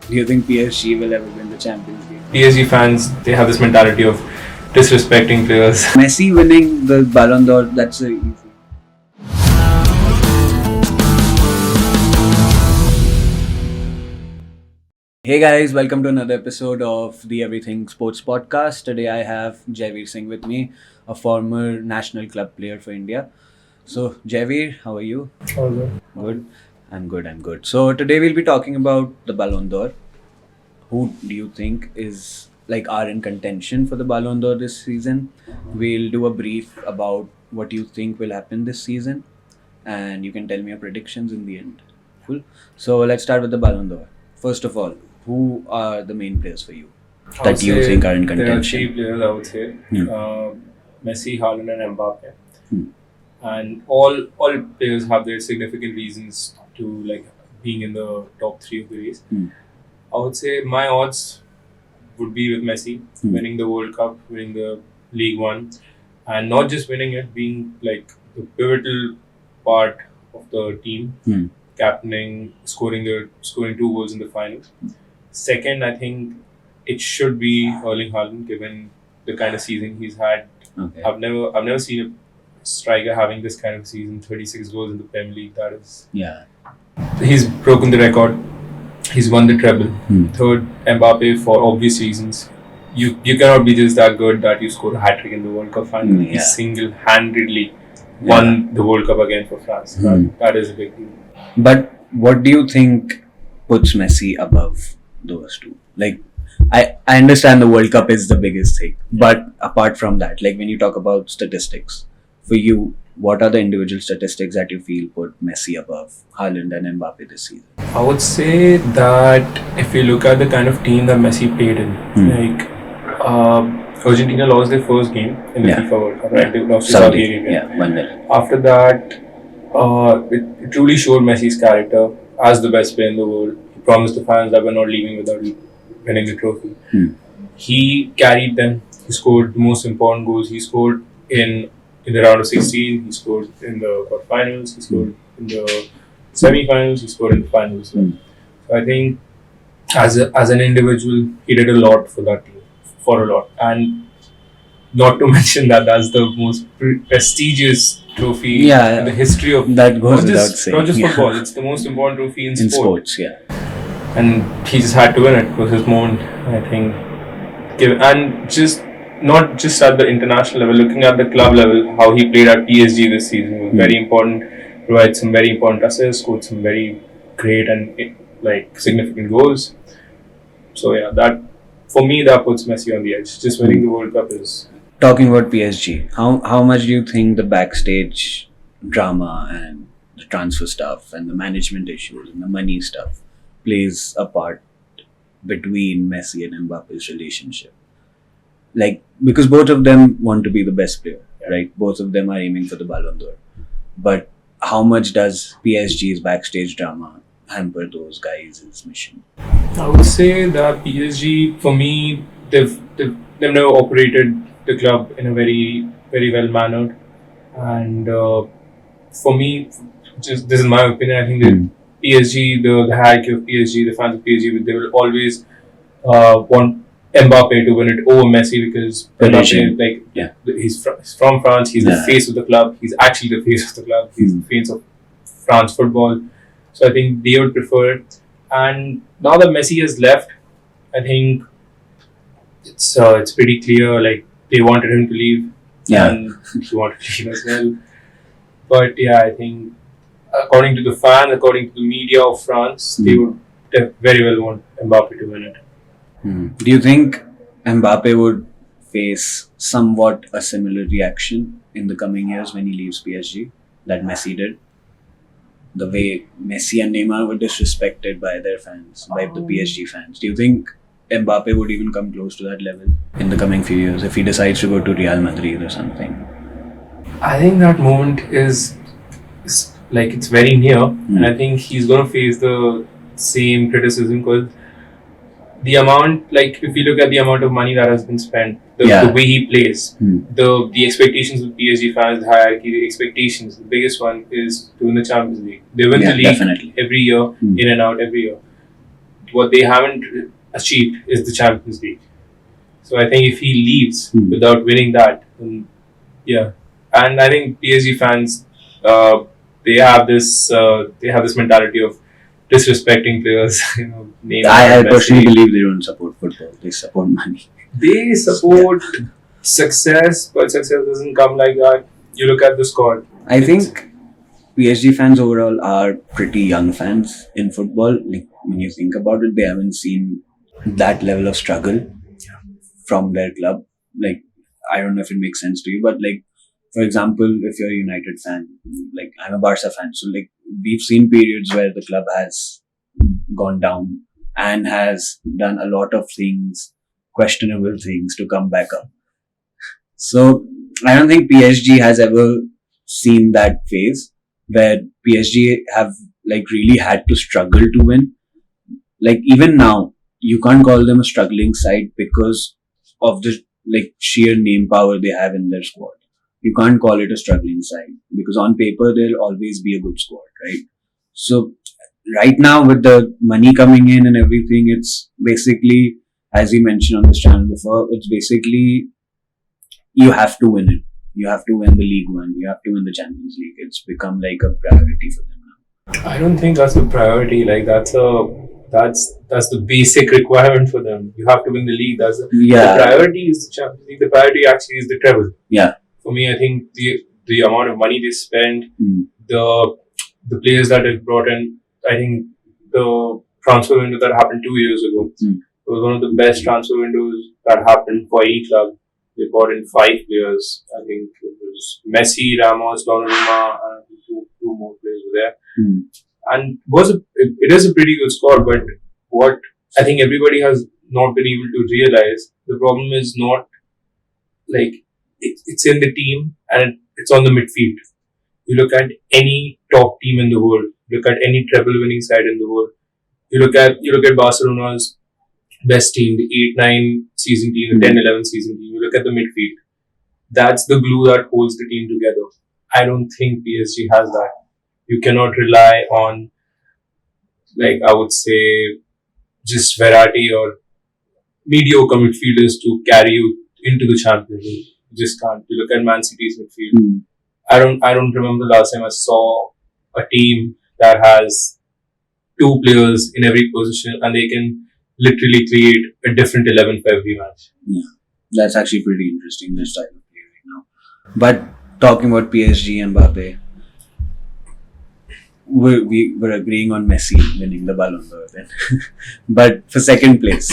Do you think PSG will ever win the Champions League? PSG fans, they have this mentality of disrespecting players. Messi winning the Ballon d'Or, that's a easy. Hey guys, welcome to another episode of the Everything Sports Podcast. Today I have Jaiveer with me, a former national club player for India. So Jaiveer, how are you? Good. I'm good. So today we'll be talking about the Ballon d'Or. Who do you think are in contention for the Ballon d'Or this season? We'll do a brief about what you think will happen this season, and you can tell me your predictions in the end. Cool. So let's start with the Ballon d'Or. First of all, who are the main players for you that you think are in There are contention? three players, I would say. Messi, Haaland and Mbappe. Hmm. And all players have their significant reasons to being in the top three of the race. I would say my odds would be with Messi winning the World Cup, winning the League One, and not just winning it, being like the pivotal part of the team, captaining, scoring 2 goals in the final. Second, I think it should be Erling Haaland, given the kind of season he's had. Okay. I've never seen a striker having this kind of season, 36 goals in the Premier League. That is, Yeah. he's broken the record. He's won the treble. Third, Mbappe, for obvious reasons. You cannot be just that good that you score a hat-trick in the World Cup final. He single-handedly won the World Cup again for France. That is a big deal. But what do you think puts Messi above those two? Like, I understand the World Cup is the biggest thing, but apart from that, like when you talk about statistics, for you, what are the individual statistics that you feel put Messi above Haaland and Mbappe this season? I would say that if you look at the kind of team that Messi played in, Argentina lost their first game in the FIFA World Cup, right? They lost to Saudi Arabia. Yeah, 1-0. After that, it truly showed Messi's character as the best player in the world. He promised the fans that we're not leaving without winning the trophy. He carried them. He scored the most important goals. He scored in the round of 16. He scored in the quarterfinals. He scored in the semi-finals. He scored in the finals. So I think as an individual, he did a lot for that team, and not to mention that that's the most prestigious trophy in the history of that goes without saying. Not just football; it's the most important trophy in sports. Yeah, and he just had to win it. It was his moment, I think. And just not just at the international level, looking at the club level, how he played at PSG this season was very important. Provided some very important assists, scored some very great and significant goals. So yeah, that for me that puts Messi on the edge. Just winning the World Cup is. Talking about PSG, how much do you think the backstage drama and the transfer stuff and the management issues and the money stuff plays a part between Messi and Mbappe's relationship? Like, because both of them want to be the best player, right? Both of them are aiming for the Ballon d'Or. But how much does PSG's backstage drama hamper those guys' mission? I would say that PSG, for me, they've never operated the club in a very, very well mannered, and for me, just this is my opinion. I think that PSG, the hierarchy of PSG, the fans of PSG, they will always want Mbappe to win it over Messi because Mbappe, he's from France. He's the face of the club. He's actually the face of the club. He's the face of France football. So I think they would prefer it. And now that Messi has left, I think it's pretty clear. Like they wanted him to leave, and he wanted to leave as well. But yeah, I think according to the fans, according to the media of France, they would very well want Mbappe to win it. Do you think Mbappe would face somewhat a similar reaction in the coming years when he leaves PSG that Messi did? The way Messi and Neymar were disrespected by their fans, by the PSG fans. Do you think Mbappe would even come close to that level in the coming few years if he decides to go to Real Madrid or something? I think that moment is it's very near, and I think he's going to face the same criticism because the amount, if you look at the amount of money that has been spent, the way he plays, the expectations of PSG fans, the hierarchy, the expectations, the biggest one is to win the Champions League. They win the league every year, in and out every year. what they haven't achieved is the Champions League. So I think if he leaves Hmm. without winning that, then yeah, and I think PSG fans, uh, they have this mentality of disrespecting players. Neymar, I personally Messi. believe they don't support football; they support money. They support success, but success doesn't come like that. You look at the squad. I think PSG fans overall are pretty young fans in football. Like when you think about it, they haven't seen that level of struggle from their club. Like I don't know if it makes sense to you, but like for example, if you're a United fan, like I'm a Barca fan, so like we've seen periods where the club has gone down and has done a lot of things, questionable things to come back up. So I don't think PSG has ever seen that phase where PSG have like really had to struggle to win. Like even now, you can't call them a struggling side because of the like sheer name power they have in their squad. You can't call it a struggling side because on paper they'll always be a good squad, right? So right now with the money coming in and everything, it's basically as we mentioned on this channel before, it's basically you have to win it. You have to win the League One. You have to win the Champions League. It's become like a priority for them now. I don't think that's a priority. Like that's the basic requirement for them. You have to win the league. The Yeah, priority is the Champions League. The priority actually is the treble. yeah. For me, I think the amount of money they spend, Mm. the the players that it brought in. I think the transfer window that happened 2 years ago Mm. was one of the best transfer windows that happened for any club. They brought in 5 players. I think it was Messi, Ramos, Donnarumma, and two more players were there. Mm. And it is a pretty good score. But what I think everybody has not been able to realize, the problem is not like it's in the team and it's on the midfield. You look at any top team in the world, look at any treble winning side in the world. You look at Barcelona's best team, the 8-9 season team, the 10-11 season team. You look at the midfield. That's the glue that holds the team together. I don't think PSG has that. You cannot rely on, like I would say, just Verratti or mediocre midfielders to carry you into the Champions League. You just can't. You look at Man City's midfield. Mm. I don't remember the last time I saw a team that has two players in every position and they can literally create a different 11 for every match. Yeah, that's actually pretty interesting. This type of play right now. But talking about PSG and Mbappe, we're agreeing on Messi winning the Ballon d'Or then. But for second place,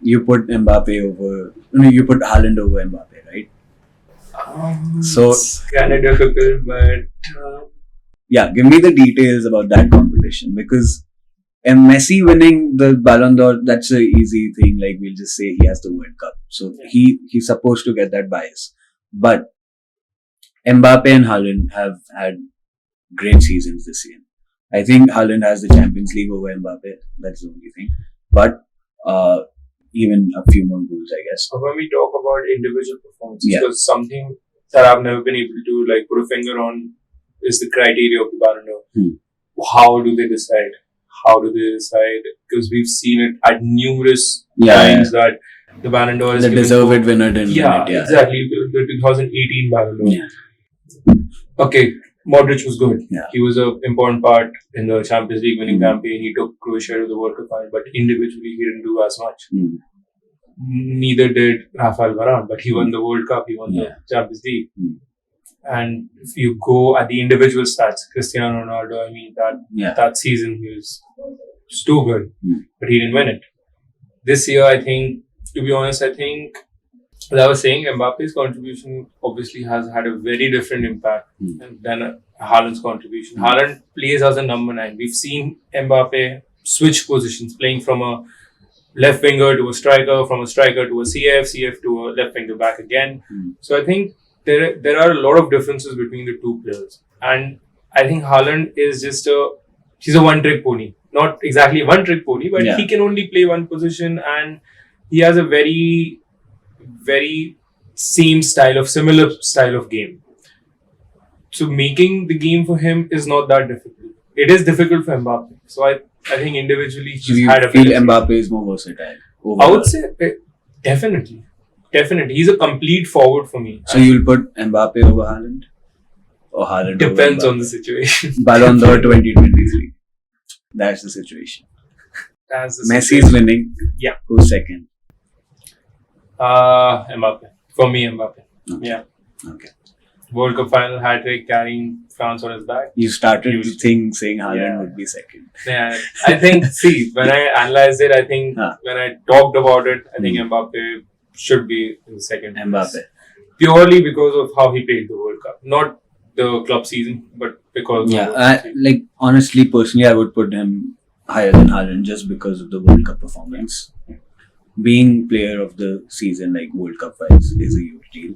you put Mbappe over. No, you put Haaland over Mbappe, right? So It's kind of difficult, but yeah, give me the details about that competition because Messi winning the Ballon d'Or, that's a easy thing. Like we'll just say he has the World Cup, so he's supposed to get that bias. But Mbappe and Haaland have had great seasons this year. I think Haaland has the Champions League over Mbappe. That's the only thing. But uh, even a few more goals, I guess. when we talk about individual performances, Yeah. because something that I've never been able to like put a finger on is the criteria of the Ballon d'Or. Hmm. How do they decide? How do they decide? Because we've seen it at numerous Yeah, times that the Ballon d'Or is the given deserved to- winner didn't Yeah, win it. Yeah, exactly. The 2018 Ballon d'Or. Yeah. Okay, Modric was good. Yeah. He was an important part in the Champions League winning Hmm. campaign. He took Croatia to the World Cup final, but individually he didn't do as much. Hmm. Neither did Rafael Varane, but he won the World Cup, he won Yeah. the Champions League. Hmm. And if you go at the individual stats, Cristiano Ronaldo, I mean Yeah. that season he was too good, Hmm. but he didn't win it. This year, I think, to be honest, I think, as I was saying, Mbappe's contribution obviously has had a very different impact than Haaland's contribution. Haaland plays as a number 9. We've seen Mbappe switch positions, playing from a left winger to a striker, from a striker to a CF to a left winger back again. So I think there are a lot of differences between the two players, and I think Haaland is he's a one-trick pony. Not exactly a one-trick pony, but Yeah. he can only play one position, and he has a very, very similar style of game. So making the game for him is not that difficult. It is difficult for Mbappe. So I I think individually So he's you had a feel better season. Mbappe is more versatile? I Overall? would say definitely. Definitely. He's a complete forward for me. So you'll put Mbappe over Haaland? Or Haaland over Depends on Mbappe? the situation. Ballon d'Or 2023. That's the situation. That's the Messi situation. is winning. Yeah. Who's second? Mbappe. For me, Mbappe. Okay. Yeah. Okay. World Cup final hat trick carrying France on his back. You started to Huge. think saying Haaland Yeah. would be second. Yeah, I think, see, when I analyzed it, I think when I talked about it, I think Mbappe should be in the second place. Mbappe. Purely because of how he played the World Cup. Not the club season, but because of the World Cup season. Like honestly, personally, I would put him higher than Haaland just because of the World Cup performance. Being player of the season, like World Cup wise, is a huge deal.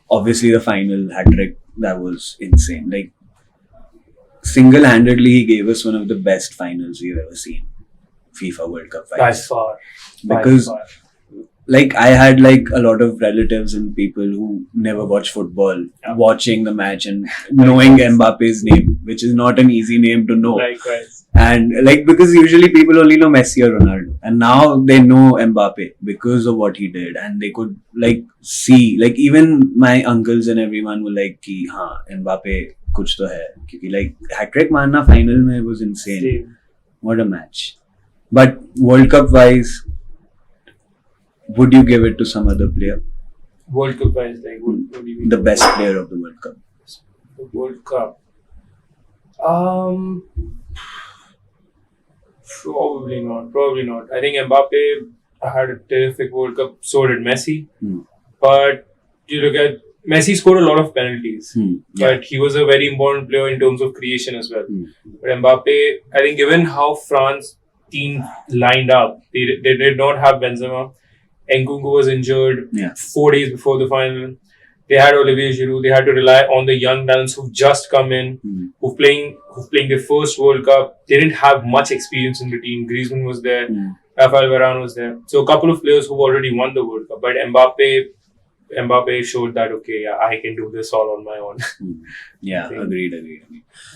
Obviously, the final hat trick, that was insane. Like single-handedly, he gave us one of the best finals we've ever seen. FIFA World Cup By finals. far. Because By far. like I had like a lot of relatives and people who never watch football watching the match and knowing Mbappe's name, which is not an easy name to know. Likewise. And like because usually people only know Messi or Ronaldo, and now they know Mbappe because of what he did, and they could like see, like even my uncles and everyone were like, "Ki हाँ Mbappe कुछ तो है," क्योंकि like hat trick मारना final में was insane. Same. What a match! But World Cup wise, would you give it to some other player? World Cup wise, like, what do you mean? The best player of the World Cup. The World Cup. Probably not. Probably not. I think Mbappe had a terrific World Cup. So did Messi. But you look at Messi scored a lot of penalties, but he was a very important player in terms of creation as well. But Mbappe, I think, given how France team lined up, they did not have Benzema. Nkunku was injured 4 days before the final. They had Olivier Giroud. They had to rely on the young talents who've just come in, who've playing their first World Cup. They didn't have much experience in the team. Griezmann was there. Rafael Varane was there. So a couple of players who already won the World Cup. But Mbappe showed that, okay, yeah, I can do this all on my own. Yeah, agreed.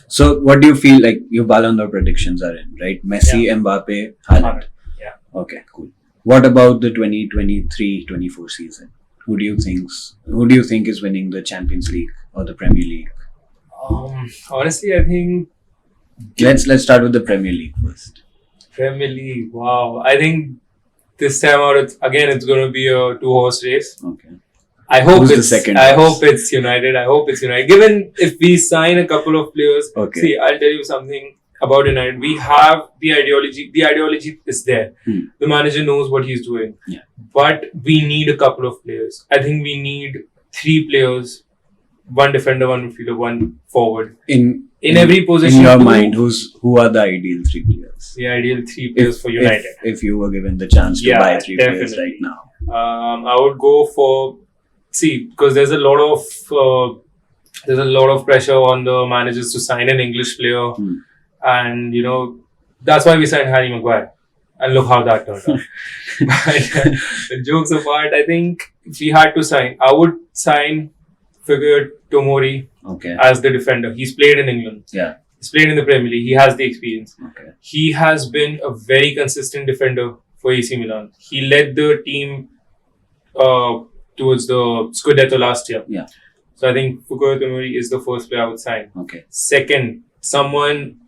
So what do you feel like your Ballon d'Or predictions are in, right? Messi, Mbappe, Haaland. Yeah. Okay, cool. What about the 2023-24 season? Who do you think is winning the Champions League or the Premier League? Honestly, I think Let's start with the Premier League first. Premier League. Wow, I think this time out, it's going to be a 2-horse race. Okay. I hope Who's the it's second I horse? hope it's United. Given if we sign a couple of players, see, I'll tell you something about United. We have the ideology. The ideology is there. The manager knows what he's doing. Yeah. But we need a couple of players. I think we need 3 players, 1 defender, 1 midfielder, 1 forward. In every position. In your mind, who are the ideal 3 players? The ideal 3 players for United. If you were given the chance to buy 3 players definitely. right now. I would go for because there's a lot of pressure on the managers to sign an English player, and that's why we signed Harry Maguire, and look how that turned out. But jokes apart, I think if we had to sign, I would sign Figueroa Tomori as the defender. He's played in England. Yeah. He's played in the Premier League. He has the experience. Okay. He has been a very consistent defender for AC Milan. He led the team towards the Scudetto last year. Yeah. So I think Figueroa Tomori is the first player I would sign. Okay. Second, someone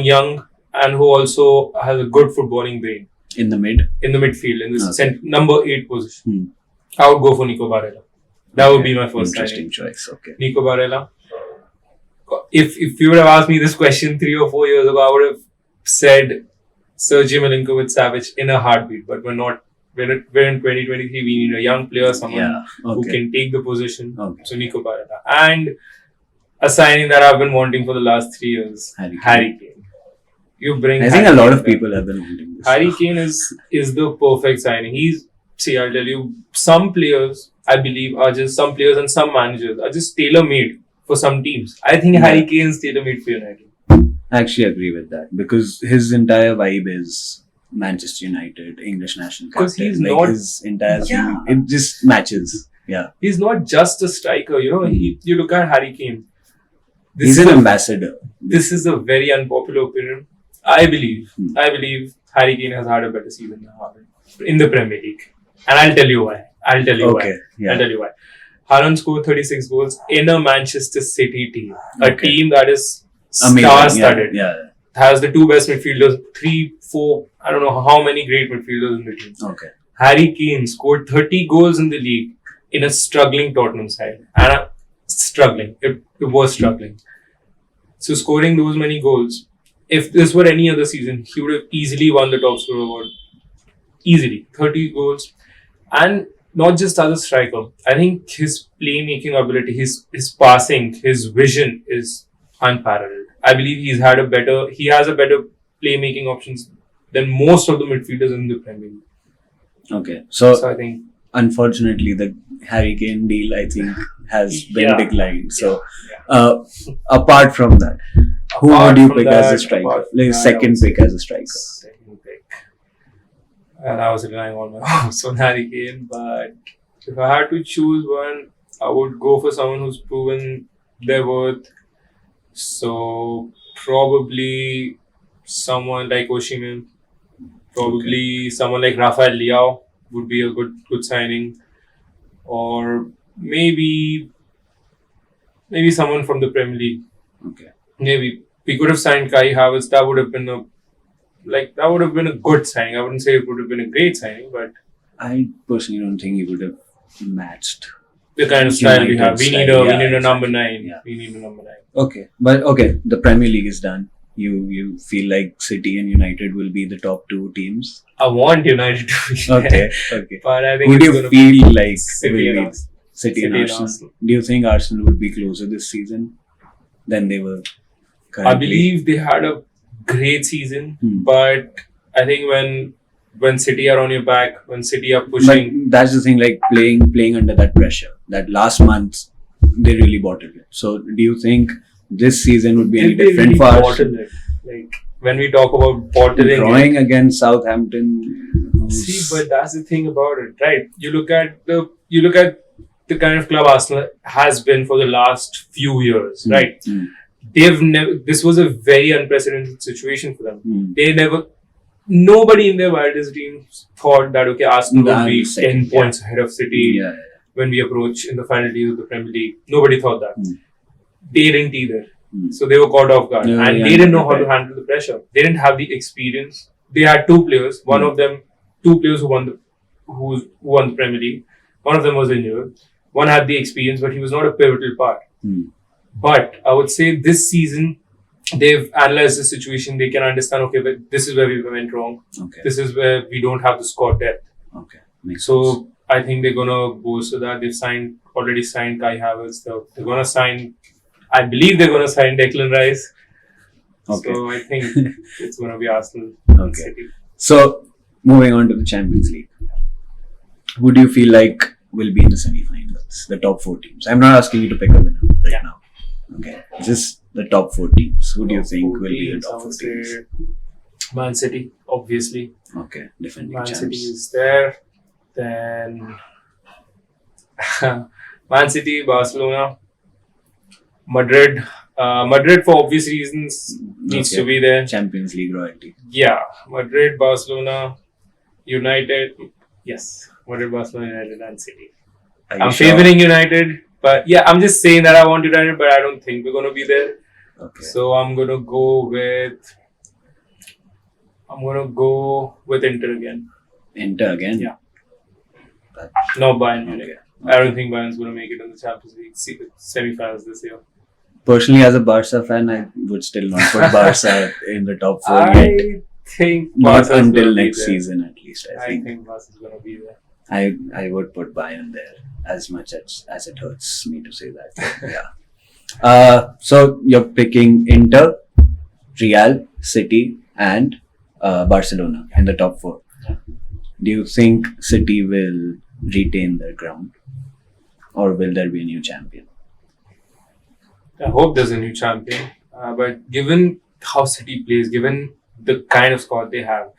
young and who also has a good footballing brain. In the midfield, in the number 8 position. I would go for Nico Barella. That would be my first interesting choice. Okay. Nico Barella. If you would have asked me this question 3 or 4 years ago, I would have said Sergio Milinkovic-Savic in a heartbeat. But we're not. We're in 2023. We need a young player, someone who can take the position. Okay. So Nico Barella. And a signing that I've been wanting for the last 3 years, Harry Kane. I think a lot of people have been wanting this. Harry Kane is the perfect signing. I'll tell you, some players, I believe, some players and some managers are just tailor-made for some teams. I think Harry Kane is tailor-made for United. I actually agree with that because his entire vibe is Manchester United, English national captain. Because he's not his entire it just matches. Yeah. He's not just a striker, you look at Harry Kane. He's an ambassador. This is a very unpopular opinion. I believe Harry Kane has had a better season than Haaland in the Premier League, and I'll tell you why. Okay, yeah. I'll tell you why. Haaland scored 36 goals in a Manchester City team, a Okay. team that is Amazing. star-studded. Yeah. Has the two best midfielders, 3, 4, I don't know how many great midfielders in the team. Okay. Harry Kane scored 30 goals in the league in a struggling Tottenham side. And struggling. It was struggling. So scoring those many goals, if this were any other season, he would have easily won the top scorer award. Easily. 30 goals. And not just as a striker. I think his playmaking ability, his passing, his vision is unparalleled. I believe he has a better playmaking options than most of the midfielders in the Premier League. Okay. So So I think unfortunately, the Harry Kane deal, I think, has been Yeah. declined. So, yeah. apart from that, who Apart would you from pick that, as a striker? apart from Like that, I second would pick say as a striker. second pick. And I was relying all my hopes on Harry Kane, but if I had to choose one, I would go for someone who's proven their worth. So probably someone like Osimhen, probably someone like Rafael Leao would be a good signing, or maybe someone from the Premier League. Okay. Maybe we could have signed Kai Havertz. That would have been a good signing. I wouldn't say it would have been a great signing, but I personally don't think he would have matched. the kind of style we United have. We need style, a yeah, number exactly. 9. Yeah. We need a number 9. Okay, but okay, the Premier League is done. You feel like City and United will be the top two teams. I want United to be there, Okay, okay. but I think Who do it's you gonna feel be like City will and be Arsenal. City and City and Arsenal? Arsenal. Do you think Arsenal will be closer this season than they were currently? I believe they had a great season, Hmm. but I think when City are on your back, when City are But pushing, that's the thing, like playing under that pressure. That last month they really bottled it. So do you think this season would be any did they different really for bottle Arsenal? it? Like when we talk about bottling it, Drawing against Southampton. see, but that's the thing about it, right? You look at the kind of club Arsenal has been for the last few years, right? Hmm. They've never. This was a very unprecedented situation for them. Hmm. They never. Nobody in their wildest dreams thought that Arsenal would be Second, 10 points ahead of City Yeah. when we approach in the final days of the Premier League. Nobody thought that. Hmm. They didn't either. Hmm. So they were caught off guard, Yeah, and yeah, they didn't know how to right. handle the pressure. They didn't have the experience. They had two players. One of them, two players who won the Premier League. One of them was injured. One had the experience, but he was not a pivotal part. Hmm. But I would say this season, they've analyzed the situation. They can understand, okay, but this is where we went wrong. Okay. This is where we don't have the squad depth. Okay. Makes sense. So I think they're gonna bolster that. They've already signed Kai Havertz. They're gonna sign. I believe they're gonna sign Declan Rice. Okay. So I think it's gonna be Arsenal. Okay. City. So moving on to the Champions League, who do you feel like will be in the semi-finals? The top 4 teams. I'm not asking you to pick a winner right Yeah. now. Okay, just the top 4 teams. Who do you think will be the I top 4 would teams? say Man City, obviously. Okay, defending Man champs. City is there. Then Man City, Barcelona, Madrid. Madrid, for obvious reasons, needs Okay. to be there. Champions League royalty. Yeah, Madrid, Barcelona, United. Yes, Madrid, Barcelona, United, and City. Are you I'm sure? favoring United, but yeah, I'm just saying that I want United, but I don't think we're gonna be there. Okay. So I'm gonna go with Inter again. Inter again. Yeah. That- No Bayern Munich. okay. I don't think Bayern's gonna make it in the Champions League semi-finals this year. Personally, as a Barca fan, I would still not put Barca in the top 4 yet. I think Not Barca's until gonna be next there. season, at least. I I think think Barca's gonna be there. I would put Bayern there, as much as it hurts me to say that. Yeah. So you're picking Inter, Real, City, and Barcelona in the top 4. Yeah. Do you think City will retain their ground, or will there be a new champion? I hope there's a new champion. But given how City plays, given the kind of squad they have,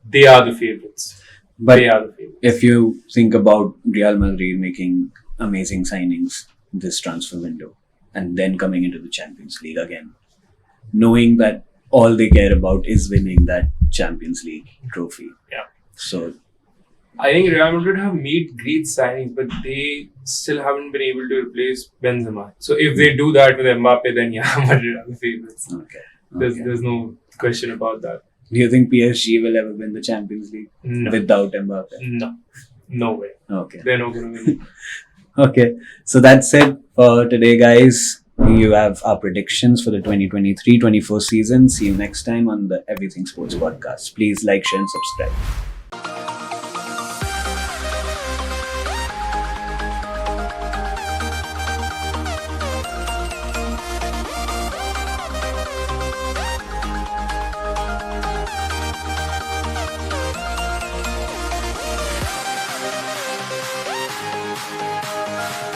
they are the favourites. But They are the favourites. if you think about Real Madrid making amazing signings this transfer window and then coming into the Champions League again, knowing that all they care about is winning that Champions League trophy. Yeah. So I think Real Madrid have made great signings, but they still haven't been able to replace Benzema. So if they do that with Mbappe, then yeah, Madrid are the favorites. okay. There's no question about that. Do you think PSG will ever win the Champions League No, without Mbappe? no way. Okay. They're not going to win. Okay. So that's it for today, guys. You have our predictions for the 2023-24 season. See you next time on the Everything Sports Podcast. Please like, share, and subscribe.